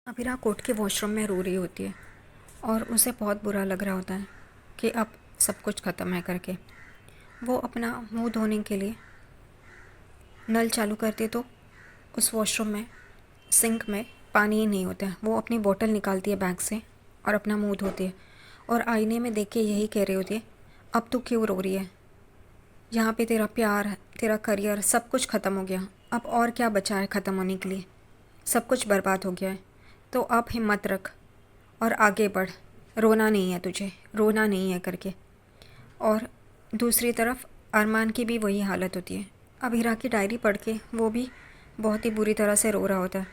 Abira court के washroom में रो रही होती है और उसे बहुत बुरा लग रहा होता है कि अब सब कुछ ख़त्म है करके। वो अपना मुंह धोने के लिए नल चालू करती है तो उस वॉशरूम में सिंक में पानी ही नहीं होता है। वो अपनी बोतल निकालती है बैग से और अपना मुंह धोती है और आईने में देख के यही कह रही होती है, अब तू क्यों रो रही है? यहाँ पे तेरा प्यार, तेरा करियर, सब कुछ ख़त्म हो गया। अब और क्या बचा है ख़त्म होने के लिए? सब कुछ बर्बाद हो गया है। तो अब हिम्मत रख और आगे बढ़। रोना नहीं है तुझे, रोना नहीं है करके। और दूसरी तरफ अरमान की भी वही हालत होती है। अब हीरा की डायरी पढ़ के वो भी बहुत ही बुरी तरह से रो रहा होता है।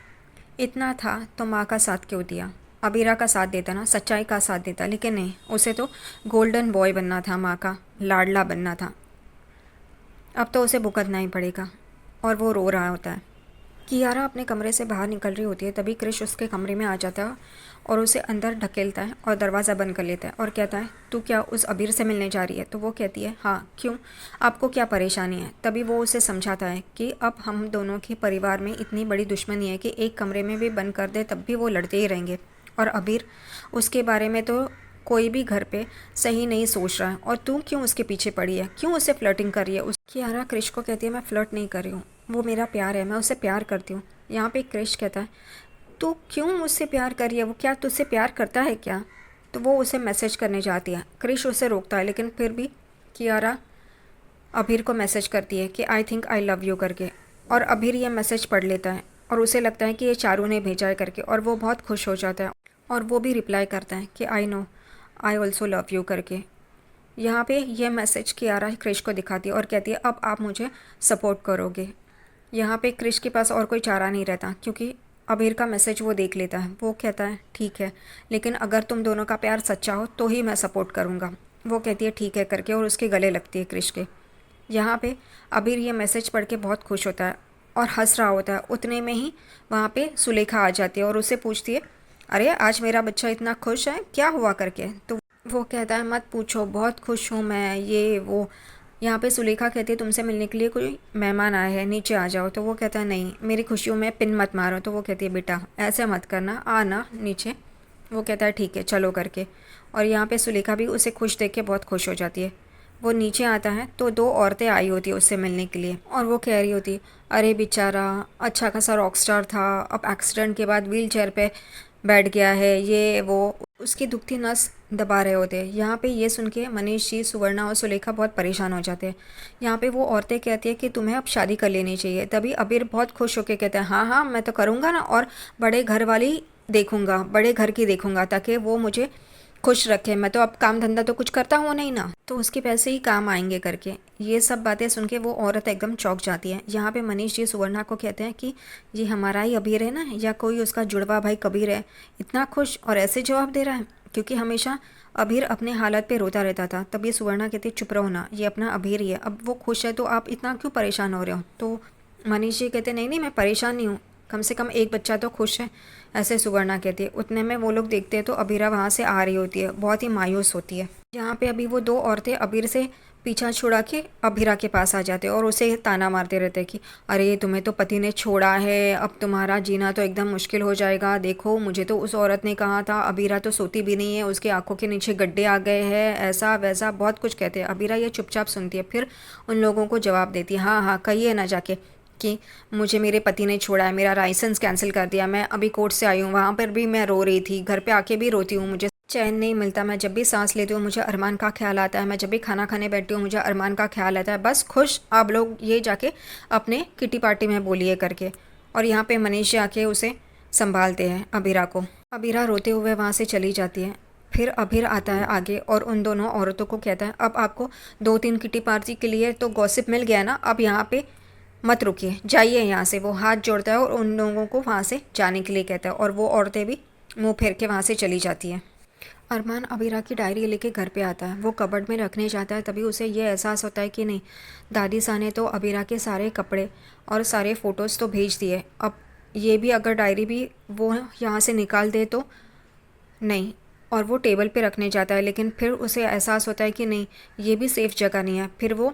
इतना था तो माँ का साथ क्यों दिया? अबीरा का साथ देता ना, सच्चाई का साथ देता, लेकिन नहीं, उसे तो गोल्डन बॉय बनना था, माँ का लाडला बनना था। अब तो उसे भुगतना ही पड़ेगा। और वो रो रहा होता है। कियारा अपने कमरे से बाहर निकल रही होती है, तभी क्रिश उसके कमरे में आ जाता है और उसे अंदर ढकेलता है और दरवाज़ा बंद कर लेता है और कहता है, तू क्या उस अबीर से मिलने जा रही है? तो वो कहती है, हाँ क्यों, आपको क्या परेशानी है? तभी वो उसे समझाता है कि अब हम दोनों के परिवार में इतनी बड़ी दुश्मनी है कि एक कमरे में भी बंद कर दे तब भी वो लड़ते ही रहेंगे। और अबीर, उसके बारे में तो कोई भी घर पे सही नहीं सोच रहा है और तू क्यों उसके पीछे पड़ी है, क्यों उससे फ्लर्टिंग कर रही है? उस कियारा क्रिश को कहती है, मैं फ्लर्ट नहीं कर रही हूँ, वो मेरा प्यार है, मैं उससे प्यार करती हूँ। यहाँ पे क्रिश कहता है, तू क्यों मुझसे प्यार कर रही है? वो क्या तुझसे प्यार करता है क्या? तो वो उसे मैसेज करने जाती है। क्रिश उसे रोकता है, लेकिन फिर भी कियारा अभीर को मैसेज करती है कि I think I love you करके। और अभीर ये मैसेज पढ़ लेता है और उसे लगता है कि ये चारू ने भेजा है करके, और वो बहुत खुश हो जाता है और वो भी रिप्लाई करता है कि I know, I also love you करके। यहाँ पे यह मैसेज कियारा क्रिश को दिखाती है और कहती है, अब आप मुझे सपोर्ट करोगे। यहाँ पे क्रिश के पास और कोई चारा नहीं रहता, क्योंकि अबीर का मैसेज वो देख लेता है। वो कहता है, ठीक है, लेकिन अगर तुम दोनों का प्यार सच्चा हो तो ही मैं सपोर्ट करूँगा। वो कहती है ठीक है करके, और उसके गले लगती है क्रिश के। यहाँ पे अबीर ये मैसेज पढ़ के बहुत खुश होता है और हंस रहा होता है। उतने में ही वहाँ पे सुलेखा आ जाती है और उससे पूछती है, अरे आज मेरा बच्चा इतना खुश है, क्या हुआ करके? तो वो कहता है, मत पूछो, बहुत खुश हूँ मैं, ये वो। यहाँ पे सुलेखा कहती है, तुमसे मिलने के लिए कोई मेहमान आया है, नीचे आ जाओ। तो वो कहता है, नहीं, मेरी खुशियों में पिन मत मारो। तो वो कहती है, बेटा ऐसे मत करना, आना नीचे। वो कहता है ठीक है चलो करके। और यहाँ पे सुलेखा भी उसे खुश देख के बहुत खुश हो जाती है। वो नीचे आता है तो दो औरतें आई होती है उससे मिलने के लिए, और वो कह रही होती, अरे बेचारा अच्छा खासा रॉक स्टार था, अब एक्सीडेंट के बाद व्हील चेयर पे बैठ गया है, ये वो। उसकी दुखती नस दबा रहे होते हैं। यहाँ पे ये सुन के मनीष जी, सुवर्णा और सुलेखा बहुत परेशान हो जाते हैं। यहाँ पे वो औरतें कहती है कि तुम्हें अब शादी कर लेनी चाहिए। तभी अबीर बहुत खुश होकर कहते हैं, हाँ हाँ मैं तो करूँगा ना, और बड़े घर वाली देखूँगा, बड़े घर की देखूँगा, ताकि वो मुझे खुश रखे। मैं तो अब काम धंधा तो कुछ करता हूँ नहीं ना, तो उसके पैसे ही काम आएंगे करके। ये सब बातें सुन के वो औरत एकदम चौंक जाती है। यहाँ पे मनीष जी सुवर्णा को कहते हैं कि ये हमारा ही अबीर है ना, या कोई उसका जुड़वा भाई कबीर है, इतना खुश और ऐसे जवाब दे रहा है? क्योंकि हमेशा अबीर अपने हालत पे रोता रहता था। तब ये सुवर्णा कहती, चुप रहो ना, ये अपना अबीर ही है, अब वो खुश है तो आप इतना क्यों परेशान हो रहे हो? तो मनीष जी कहते, नहीं नहीं मैं परेशान नहीं हूँ, कम से कम एक बच्चा तो खुश है, ऐसे सुवर्णा कहती है। उतने में वो लोग देखते हैं तो अबीरा वहाँ से आ रही होती है, बहुत ही मायूस होती है। यहाँ पे अभी वो दो औरतें अबीर से पीछा छुड़ा के अबीरा के पास आ जाते हैं और उसे ताना मारते रहते हैं कि अरे तुम्हें तो पति ने छोड़ा है, अब तुम्हारा जीना तो एकदम मुश्किल हो जाएगा, देखो मुझे तो उस औरत ने कहा था, अबीरा तो सोती भी नहीं है, उसकी आंखों के नीचे गड्ढे आ गए हैं, ऐसा वैसा बहुत कुछ कहते हैं। अबीरा ये चुपचाप सुनती है, फिर उन लोगों को जवाब देती है, हाँ हाँ कहिए ना जाके कि मुझे मेरे पति ने छोड़ा है, मेरा लाइसेंस कैंसिल कर दिया, मैं अभी कोर्ट से आई हूँ, वहाँ पर भी मैं रो रही थी, घर पे आके भी रोती हूँ, मुझे चैन नहीं मिलता, मैं जब भी सांस लेती हूँ मुझे अरमान का ख्याल आता है, मैं जब भी खाना खाने बैठती हूँ मुझे अरमान का ख्याल आता है, बस खुश आप लोग ये जाके अपने किटी पार्टी में बोलिए करके। और यहाँ पे मनीष आके उसे संभालते हैं अबीरा को। अबीरा रोते हुए वहाँ से चली जाती है। फिर अबीर आता है आगे और उन दोनों औरतों को कहता है, अब आपको दो तीन किटी पार्टी के लिए तो गॉसिप मिल गया ना, अब यहाँ पे मत रुकिए, जाइए यहाँ से। वो हाथ जोड़ता है और उन लोगों को वहाँ से जाने के लिए कहता है, और वो औरतें भी मुंह फेर के वहाँ से चली जाती हैं। अरमान अबीरा की डायरी लेके घर पे आता है। वो कबर्ड में रखने जाता है, तभी उसे ये एहसास होता है कि नहीं, दादी सा ने तो अबीरा के सारे कपड़े और सारे फ़ोटोज़ तो भेज दिए, अब ये भी अगर डायरी भी वो यहाँ से निकाल दे तो नहीं। और वो टेबल पे रखने जाता है, लेकिन फिर उसे एहसास होता है कि नहीं, ये भी सेफ़ जगह नहीं है। फिर वो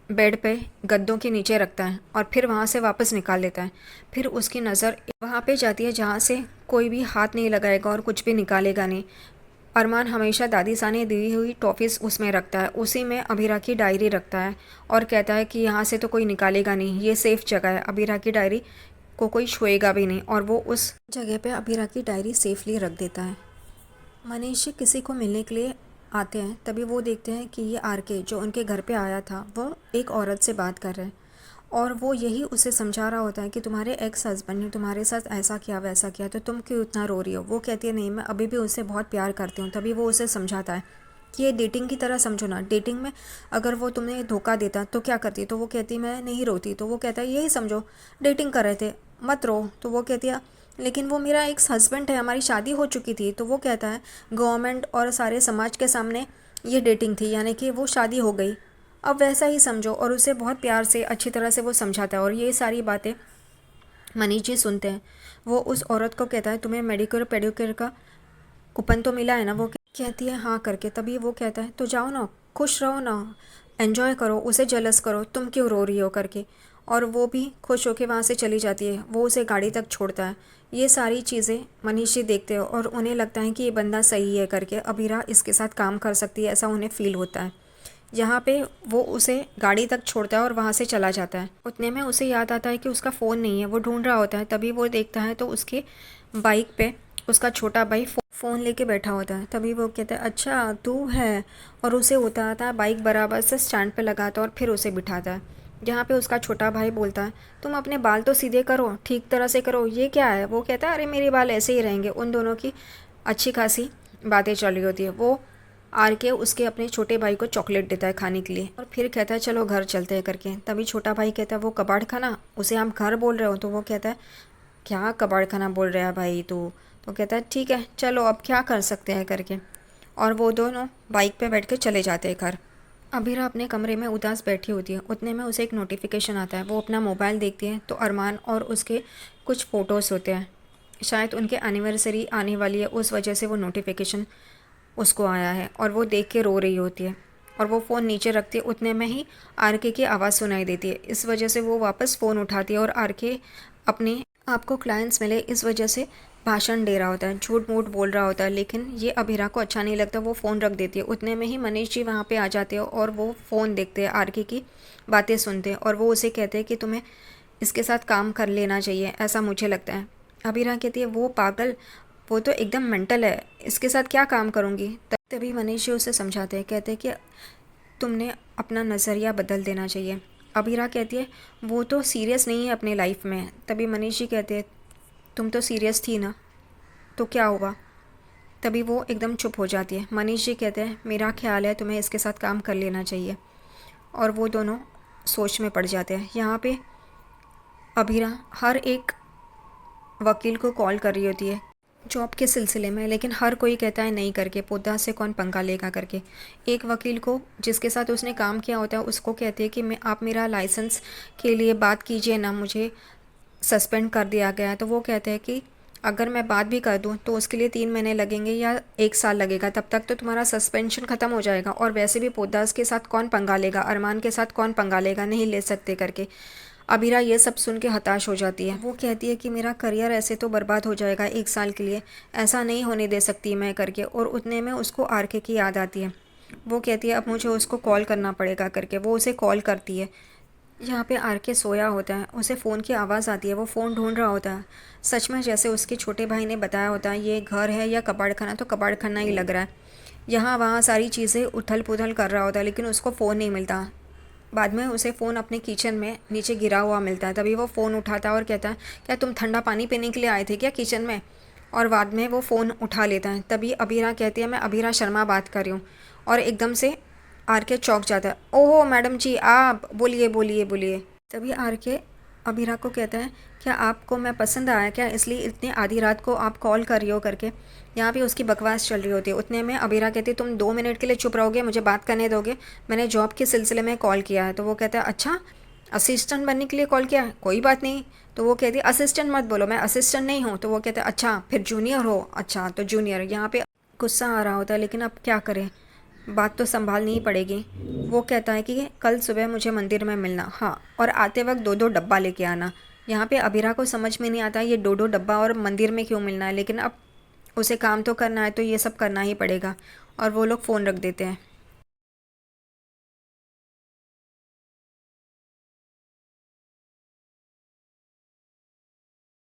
बेड पे गद्दों के नीचे रखता है और फिर वहाँ से वापस निकाल लेता है। फिर उसकी नज़र वहाँ पे जाती है जहाँ से कोई भी हाथ नहीं लगाएगा और कुछ भी निकालेगा नहीं। अरमान हमेशा दादी सा ने दी हुई टॉफ़ीज़ उसमें रखता है, उसी में अबीरा की डायरी रखता है और कहता है कि यहाँ से तो कोई निकालेगा नहीं, ये सेफ़ जगह है, अबीरा की डायरी को कोई छुएगा भी नहीं। और वो उस जगह पे अबीरा की डायरी सेफली रख देता है। मनीष किसी को मिलने के लिए आते हैं, तभी वो देखते हैं कि ये आरके जो उनके घर पे आया था वो एक औरत से बात कर रहे हैं और वो यही उसे समझा रहा होता है कि तुम्हारे एक्स हस्बैंड ने तुम्हारे साथ ऐसा किया वैसा किया, तो तुम क्यों इतना रो रही हो। वो कहती है नहीं, मैं अभी भी उससे बहुत प्यार करती हूँ। तभी वो उसे समझाता है कि ये डेटिंग की तरह समझो ना, डेटिंग में अगर वो तुम्हें धोखा देता तो क्या करती। तो वो कहती मैं नहीं रोती। तो वो कहता है यही समझो डेटिंग कर रहे थे, मत रो। तो वो कहती है लेकिन वो मेरा एक्स हस्बैंड है, हमारी शादी हो चुकी थी। तो वो कहता है गवर्नमेंट और सारे समाज के सामने ये डेटिंग थी, यानी कि वो शादी हो गई, अब वैसा ही समझो। और उसे बहुत प्यार से अच्छी तरह से वो समझाता है और ये सारी बातें मनीष जी सुनते हैं। वो उस औरत को कहता है तुम्हें मेडिक्योर पेडिक्योर का कूपन तो मिला है ना। वो कहती है हाँ करके। तभी वो कहता है तो जाओ ना, खुश रहो ना, एन्जॉय करो, उसे जलस करो, तुम क्यों रो रही हो करके। और वो भी खुश होकर वहाँ से चली जाती है। वो उसे गाड़ी तक छोड़ता है। ये सारी चीज़ें मनीष जी देखते हो और उन्हें लगता है कि ये बंदा सही है करके, अबीरा इसके साथ काम कर सकती है, ऐसा उन्हें फील होता है। यहाँ पे वो उसे गाड़ी तक छोड़ता है और वहाँ से चला जाता है। उतने में उसे याद आता है कि उसका फ़ोन नहीं है। वो ढूंढ रहा होता है, तभी वो देखता है तो उसके बाइक पे उसका छोटा भाई फ़ोन लेके बैठा होता है। तभी वो कहता है अच्छा तू है, और उसे उतारता है, बाइक बराबर से स्टैंड पे लगाता है और फिर उसे बिठाता है। जहाँ पे उसका छोटा भाई बोलता है तुम अपने बाल तो सीधे करो, ठीक तरह से करो, ये क्या है। वो कहता है अरे मेरे बाल ऐसे ही रहेंगे। उन दोनों की अच्छी खासी बातें चल रही होती है। वो आर के उसके अपने छोटे भाई को चॉकलेट देता है खाने के लिए और फिर कहता है चलो घर चलते हैं करके। तभी छोटा भाई कहता है वो कबाड़ खाना, उसे आप घर बोल रहे हो। तो वो कहता है क्या कबाड़ खाना बोल रहा है भाई तू। तो कहता है ठीक है चलो अब क्या कर सकते हैं करके। और वो दोनों बाइक पे बैठ के चले जाते हैं घर। अबीरा अपने कमरे में उदास बैठी होती है। उतने में उसे एक नोटिफिकेशन आता है। वो अपना मोबाइल देखती है तो अरमान और उसके कुछ फ़ोटोज़ होते हैं। शायद उनके एनिवर्सरी आने वाली है, उस वजह से वो नोटिफिकेशन उसको आया है और वो देख के रो रही होती है और वो फ़ोन नीचे रखती है। उतने में ही आरके की आवाज़ सुनाई देती है। इस वजह से वो वापस फ़ोन उठाती है और आरके अपने आपको क्लाइंट्स मिले इस वजह से भाषण दे रहा होता है, झूठ मूठ बोल रहा होता है, लेकिन ये अबीरा को अच्छा नहीं लगता। वो फ़ोन रख देती है। उतने में ही मनीष जी वहाँ पे आ जाते हैं और वो फ़ोन देखते हैं, आरके की बातें सुनते हैं और वो उसे कहते हैं कि तुम्हें इसके साथ काम कर लेना चाहिए, ऐसा मुझे लगता है। अबीरा कहती है वो पागल, वो तो एकदम मेंटल है, इसके साथ क्या काम करूँगी। तभी मनीष जी उसे समझाते हैं, कहते हैं कि तुमने अपना नज़रिया बदल देना चाहिए। अबीरा कहती है वो तो सीरियस नहीं है अपने लाइफ में। तभी मनीष जी कहते हैं तुम तो सीरियस थी ना, तो क्या हुआ। तभी वो एकदम चुप हो जाती है। मनीष जी कहते हैं मेरा ख्याल है तुम्हें इसके साथ काम कर लेना चाहिए। और वो दोनों सोच में पड़ जाते हैं। यहाँ पे अबीरा हर एक वकील को कॉल कर रही होती है जॉब के सिलसिले में, लेकिन हर कोई कहता है नहीं करके, पोता से कौन पंगा लेगा करके। एक वकील को जिसके साथ उसने काम किया होता है उसको कहती है कि मैं आप मेरा लाइसेंस के लिए बात कीजिए ना, मुझे सस्पेंड कर दिया गया है। तो वो कहते हैं कि अगर मैं बात भी कर दूं तो उसके लिए 3 महीने लगेंगे या 1 साल लगेगा, तब तक तो तुम्हारा सस्पेंशन ख़त्म हो जाएगा। और वैसे भी पोदास के साथ कौन पंगा लेगा, अरमान के साथ कौन पंगा लेगा, नहीं ले सकते करके। अबीरा ये सब सुन के हताश हो जाती है। वो कहती है कि मेरा करियर ऐसे तो बर्बाद हो जाएगा 1 साल के लिए, ऐसा नहीं होने दे सकती मैं करके। और उतने में उसको आरके की याद आती है। वो कहती है अब मुझे उसको कॉल करना पड़ेगा करके। वो उसे कॉल करती है। यहाँ पे आरके सोया होता है, उसे फ़ोन की आवाज़ आती है। वो फ़ोन ढूंढ रहा होता है। सच में जैसे उसके छोटे भाई ने बताया होता है ये घर है या कबाड़ खाना, तो कबाड़ खाना ही लग रहा है। यहाँ वहाँ सारी चीज़ें उथल पुथल कर रहा होता है, लेकिन उसको फ़ोन नहीं मिलता। बाद में उसे फ़ोन अपने किचन में नीचे गिरा हुआ मिलता है। तभी वो फ़ोन उठाता है और कहता है क्या तुम ठंडा पानी पीने के लिए आए थे क्या किचन में। और बाद में वो फ़ोन उठा लेता है। तभी अबीरा कहती है मैं अबीरा शर्मा बात कर रही हूँ। और एकदम से आर के चौंक जाता है, ओहो मैडम जी आप, बोलिए बोलिए बोलिए। तभी आर के अबीरा को कहता है क्या आपको मैं पसंद आया क्या, इसलिए इतनी आधी रात को आप कॉल कर रही हो करके। यहाँ पे उसकी बकवास चल रही होती है। उतने में अबीरा कहती है तुम 2 मिनट के लिए चुप रहोगे, मुझे बात करने दोगे, मैंने जॉब के सिलसिले में कॉल किया है। तो वो कहता है अच्छा असिस्टेंट बनने के लिए कॉल किया है, कोई बात नहीं। तो वो कहती है असिस्टेंट मत बोलो, मैं असिस्टेंट नहीं हूँ। तो वो कहता है अच्छा फिर जूनियर हो, अच्छा तो जूनियर। यहाँ पे गुस्सा आ रहा होता है, लेकिन अब क्या करें, बात तो संभालनी ही पड़ेगी। वो कहता है कि कल सुबह मुझे मंदिर में मिलना, हाँ, और आते वक्त 2-2 डब्बा लेके आना। यहाँ पे अबीरा को समझ में नहीं आता ये 2-2 डब्बा और मंदिर में क्यों मिलना है, लेकिन अब उसे काम तो करना है तो ये सब करना ही पड़ेगा। और वो लोग फ़ोन रख देते हैं।